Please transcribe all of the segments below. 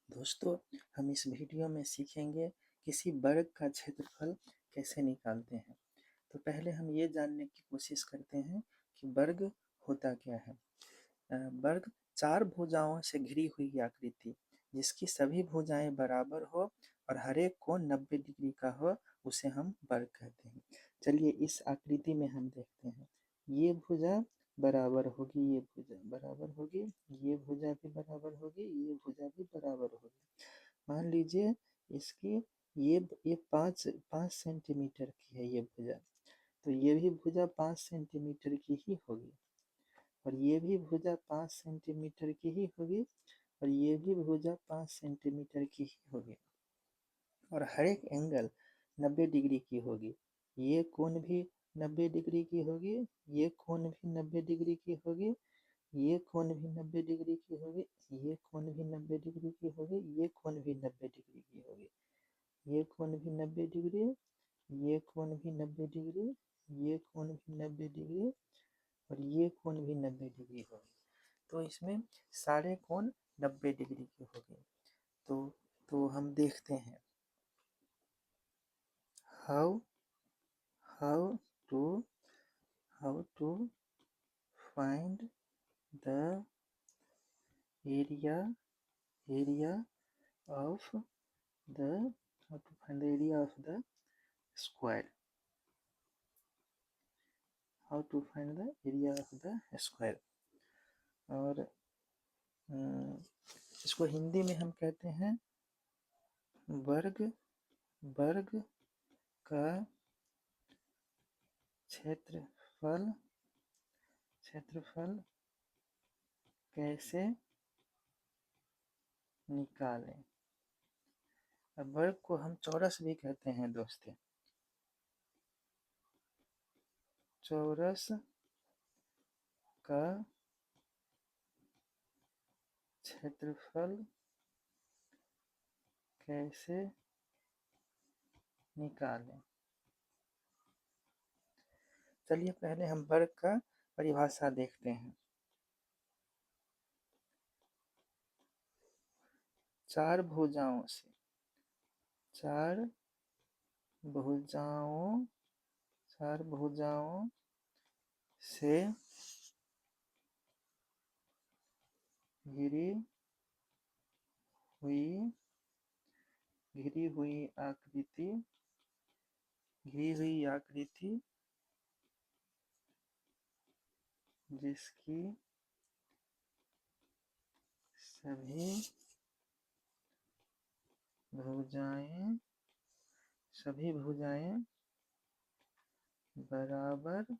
दोस्तों, हम इस वीडियो में सीखेंगे किसी वर्ग का क्षेत्रफल कैसे निकालते हैं। तो पहले हम ये जानने की कोशिश करते हैं कि वर्ग होता क्या है। वर्ग चार भुजाओं से घिरी हुई आकृति जिसकी सभी भुजाएं बराबर हो और हर एक कोण 90 डिग्री का हो, उसे हम वर्ग कहते हैं। चलिए इस आकृति में हम देखते हैं। ये भुजा बराबर होगी, ये भुजा बराबर होगी, ये भुजा भी बराबर होगी, ये भुजा भी बराबर होगी। मान लीजिए इसकी ये पाँच पाँच सेंटीमीटर की है ये भुजा, तो ये भी भुजा 5 सेंटीमीटर की ही होगी और ये भी भुजा 5 सेंटीमीटर की ही होगी और ये भी भुजा 5 सेंटीमीटर की ही होगी और हर एक एंगल 90 डिग्री की होगी। ये कोण भी 90 डिग्री की होगी, ये कोण भी 90 डिग्री की होगी, ये कोण भी 90 डिग्री की होगी, ये कोण भी 90 डिग्री की होगी, ये कोण भी 90 डिग्री की होगी, ये कोण भी 90 डिग्री, ये कोण भी 90 डिग्री, ये कोण भी 90 डिग्री और ये कोण भी 90 डिग्री होगी। तो इसमें सारे कोण 90 डिग्री के हो गए। तो हम देखते हैं how how to how to find the area area of the how to find the area of the square how to find the area of the square. और इसको हिंदी में हम कहते हैं वर्ग वर्ग का क्षेत्रफल क्षेत्रफल कैसे निकालें। अब वर्ग को हम चौरस भी कहते हैं दोस्तों। चौरस का क्षेत्रफल कैसे निकालें। चलिए पहले हम वर्ग का परिभाषा देखते हैं। चार भुजाओं से चार भुजाओं चार भुजाओं से घिरी हुई आकृति जिसकी सभी भुजाएं बराबर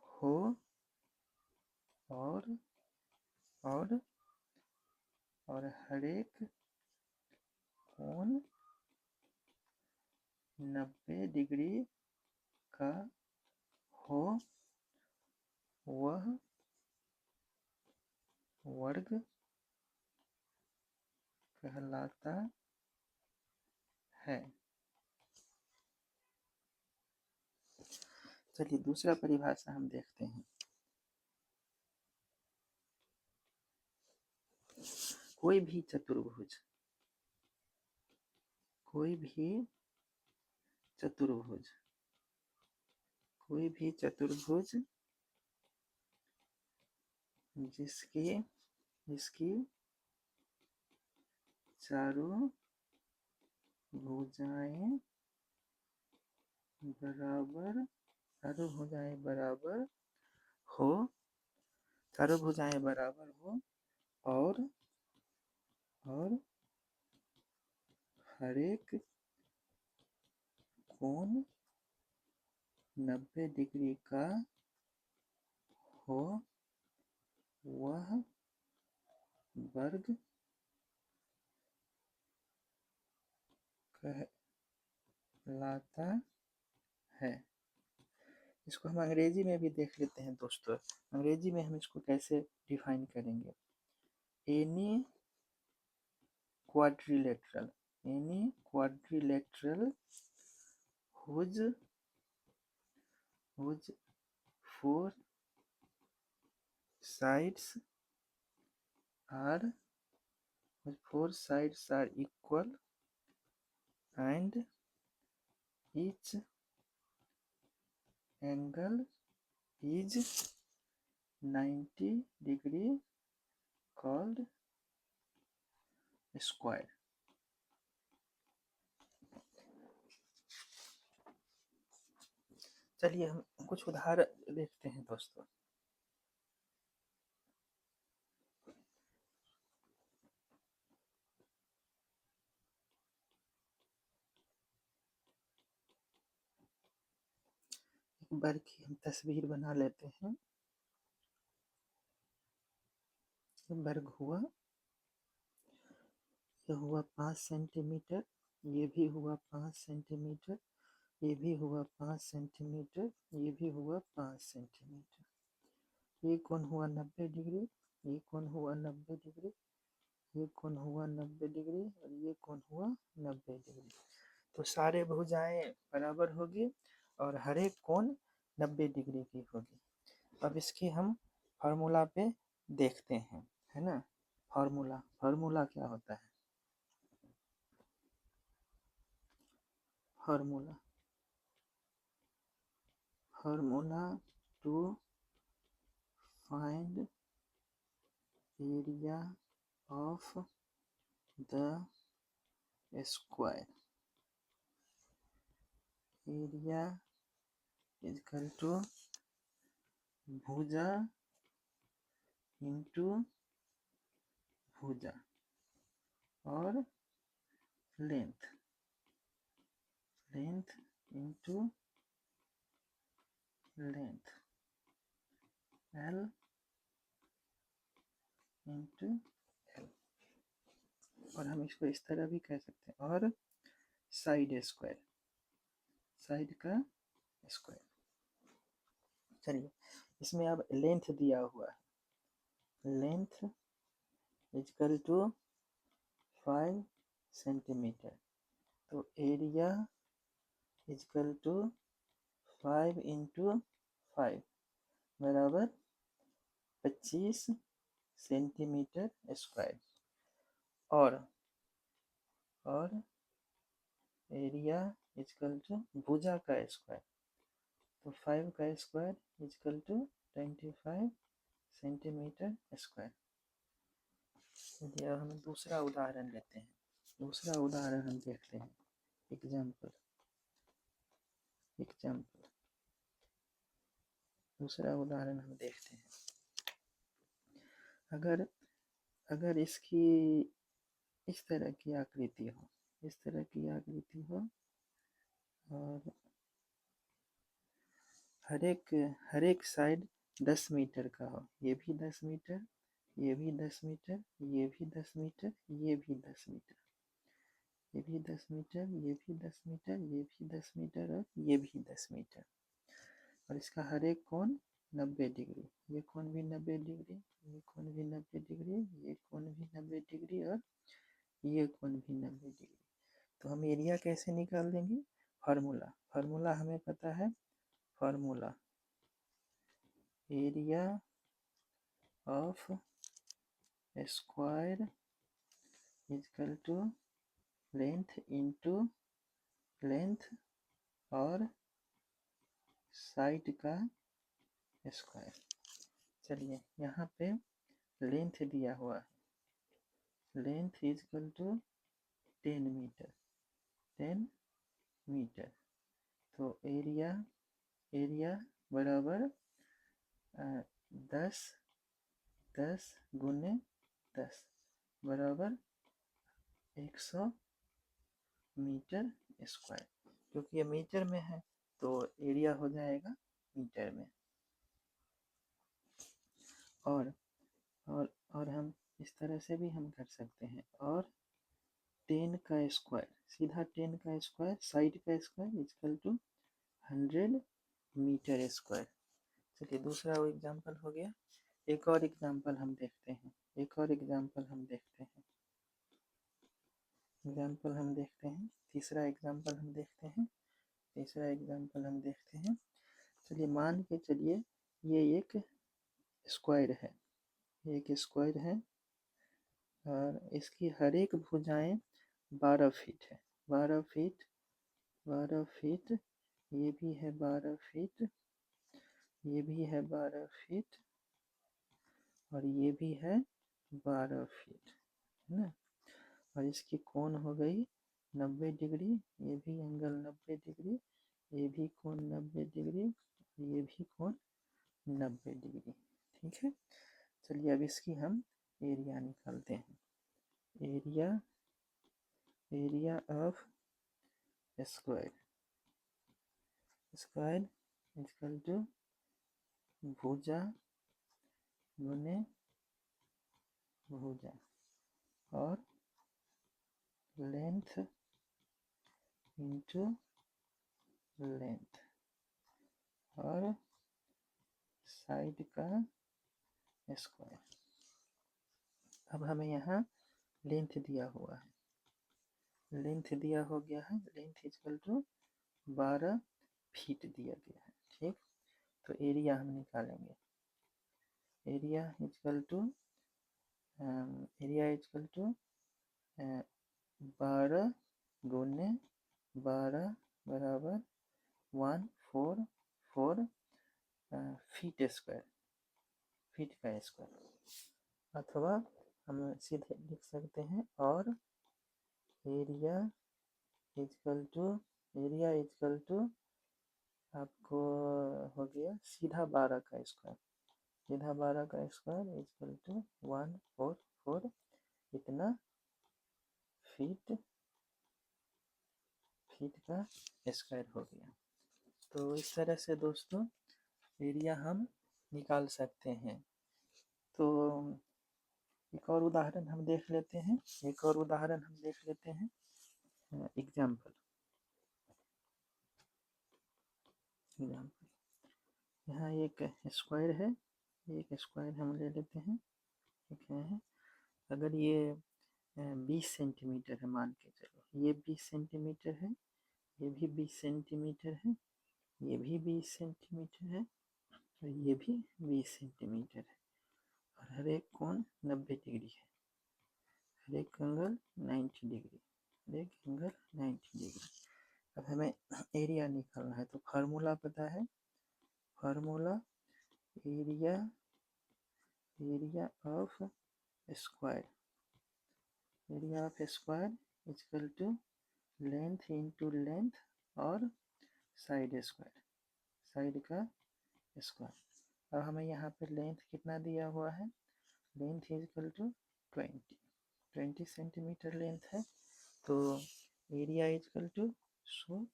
हो और और और हर एक कोण 90 डिग्री का हो, वह वर्ग कहलाता है। चलिए दूसरा परिभाषा हम देखते हैं। कोई भी चतुर्भुज कोई भी चतुर्भुज जिसकी चारों भुजाएं बराबर हो चारों भुजाएं बराबर हो और हर एक कोण 90 डिग्री का हो, वह वर्ग कहलाता है। इसको हम अंग्रेजी में भी देख लेते हैं दोस्तों। अंग्रेजी में हम इसको कैसे डिफाइन करेंगे। Any quadrilateral whose four sides are 4 sides are equal and each angle is 90 degree called square. चलिए हम कुछ उदाहरण देखते हैं दोस्तों। एक बार की हम तस्वीर बना लेते हैं। वर्ग हुआ, यह हुआ 5 सेंटीमीटर, ये भी हुआ 5 सेंटीमीटर, ये भी हुआ 5 सेंटीमीटर, ये भी हुआ 5 सेंटीमीटर। ये कोण हुआ 90 डिग्री, ये कोण हुआ 90 डिग्री, ये कोण हुआ 90 डिग्री और ये कोण हुआ 90 डिग्री। तो सारे भुजाएं बराबर होगी और हर एक कोण 90 डिग्री की होगी। अब इसकी हम फार्मूला पे देखते हैं, है ना। फार्मूला क्या होता है? Formula to find area of the square, area equal to भुजा इंटू भुजा और length into length, L into L. और हम इसको इस तरह भी कह सकते हैं, और साइड का स्क्वायर। चलिए इसमें अब लेंथ दिया हुआ है, लेंथ इक्वल टू 5 सेंटीमीटर, तो एरिया इक्वल टू 5 इंटू 5 बराबर 25 सेंटीमीटर स्क्वायर। और एरिया इक्वल टू भुजा का स्क्वायर, तो 5 का square equal to 25 centimetre square. चलिए अब हम दूसरा उदाहरण लेते हैं। दूसरा उदाहरण हम देखते हैं, एग्जाम्पल। दूसरा उदाहरण हम देखते हैं। अगर इसकी इस तरह की आकृति हो, और हर एक साइड 10 मीटर का हो, ये भी 10 मीटर, ये भी 10 मीटर, ये भी 10 मीटर, ये भी 10 मीटर, ये भी 10 मीटर, ये भी 10 मीटर, ये भी 10 मीटर और ये भी 10 मीटर। और इसका हर एक कोण 90 डिग्री, ये कोण भी 90 डिग्री, ये कोण भी 90 डिग्री, ये कोण भी 90 डिग्री और ये कोण भी 90 डिग्री। तो हम एरिया कैसे निकाल देंगे? फार्मूला हमें पता है। Formula area of square equal to length into length और साइड का स्क्वायर। चलिए यहाँ पे लेंथ दिया हुआ है, लेंथ इक्वल टू 10 मीटर, तो एरिया बराबर 10 गुने 10 बराबर 100 मीटर स्क्वायर। क्योंकि ये मीटर में है तो एरिया हो जाएगा मीटर में। और हम इस तरह से भी हम कर सकते हैं, और 10 का स्क्वायर, सीधा 10 का स्क्वायर साइड का square equal to 100 metre square. चलिए दूसरा वो एग्जाम्पल हो गया। एक और एग्जाम्पल हम देखते हैं। तीसरा एग्जाम्पल हम देखते हैं। चलिए मान के चलिए ये एक स्क्वायर है, और इसकी हर एक भुजाएं 12 फीट है, 12 फीट, 12 फीट, ये भी है 12 फीट, ये भी है 12 फीट, और ये भी है 12 फीट, है ना। और इसकी कोण हो गई 90 डिग्री, ये भी एंगल 90 डिग्री, ये भी कोण 90 डिग्री, ये भी कोण 90 डिग्री। ठीक है, चलिए अब इसकी हम एरिया निकालते हैं। Area, area of square, square equal to भुजा गुने भुजा, और लेंथ इंटू लेंथ, और साइड का स्क्वायर। अब हमें यहाँ लेंथ दिया हुआ है, लेंथ दिया हो गया है, लेंथ इक्वल टू 12 फीट दिया गया है। ठीक, तो एरिया हम निकालेंगे। Area equal to, area equal to 12 गुने 12 बराबर 144 फीट स्क्वायर, फीट का स्क्वायर। अथवा हम सीधे लिख सकते हैं, और area equal to, area equal to आपको हो गया सीधा 12 का स्क्वायर, सीधा 12 का स्क्वायर इक्वल टू 144 इतना फीट, फीट का स्क्वायर हो गया। तो इस तरह से दोस्तों एरिया हम निकाल सकते हैं। तो एक और उदाहरण हम देख लेते हैं, एक और उदाहरण हम देख लेते हैं, एग्जाम्पल। यहाँ एक स्क्वायर है, एक स्क्वायर हम ले लेते हैं। ठीक है, अगर ये 20 सेंटीमीटर है, मान के चलो ये 20 सेंटीमीटर है, ये भी 20 सेंटीमीटर है, ये भी 20 सेंटीमीटर है, और ये भी 20 सेंटीमीटर है, और हर एक कोण 90 डिग्री है, हर एक एंगल 90 डिग्री, हर एक एंगल 90 डिग्री। अब हमें एरिया निकालना है, तो फार्मूला पता है, formula area, area of square, area of square equal to length into length और साइड स्क्वायर, साइड का स्क्वायर। अब हमें यहाँ पे लेंथ कितना दिया हुआ है, length equal to 20 centimetre length है। तो area equal to, so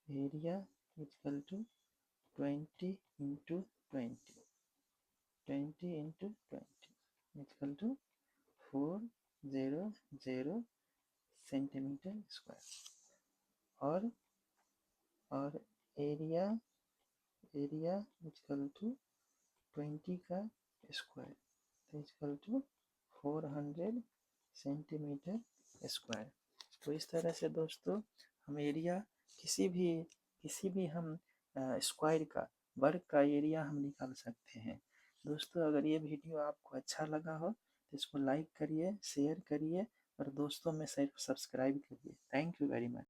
area equal to 20 into 20, 20 into 20 equal to 400 centimetre square, और एरिया, एरिया इक्वल टू 20 का स्क्वायर, तो इक्वल टू 400 सेंटीमीटर स्क्वायर। तो इस तरह से दोस्तों हम एरिया किसी भी हम स्क्वायर का, वर्ग का एरिया हम निकाल सकते हैं। दोस्तों अगर ये वीडियो आपको अच्छा लगा हो तो इसको लाइक करिए, शेयर करिए, और दोस्तों में सब्सक्राइब करिए। Thank you very much.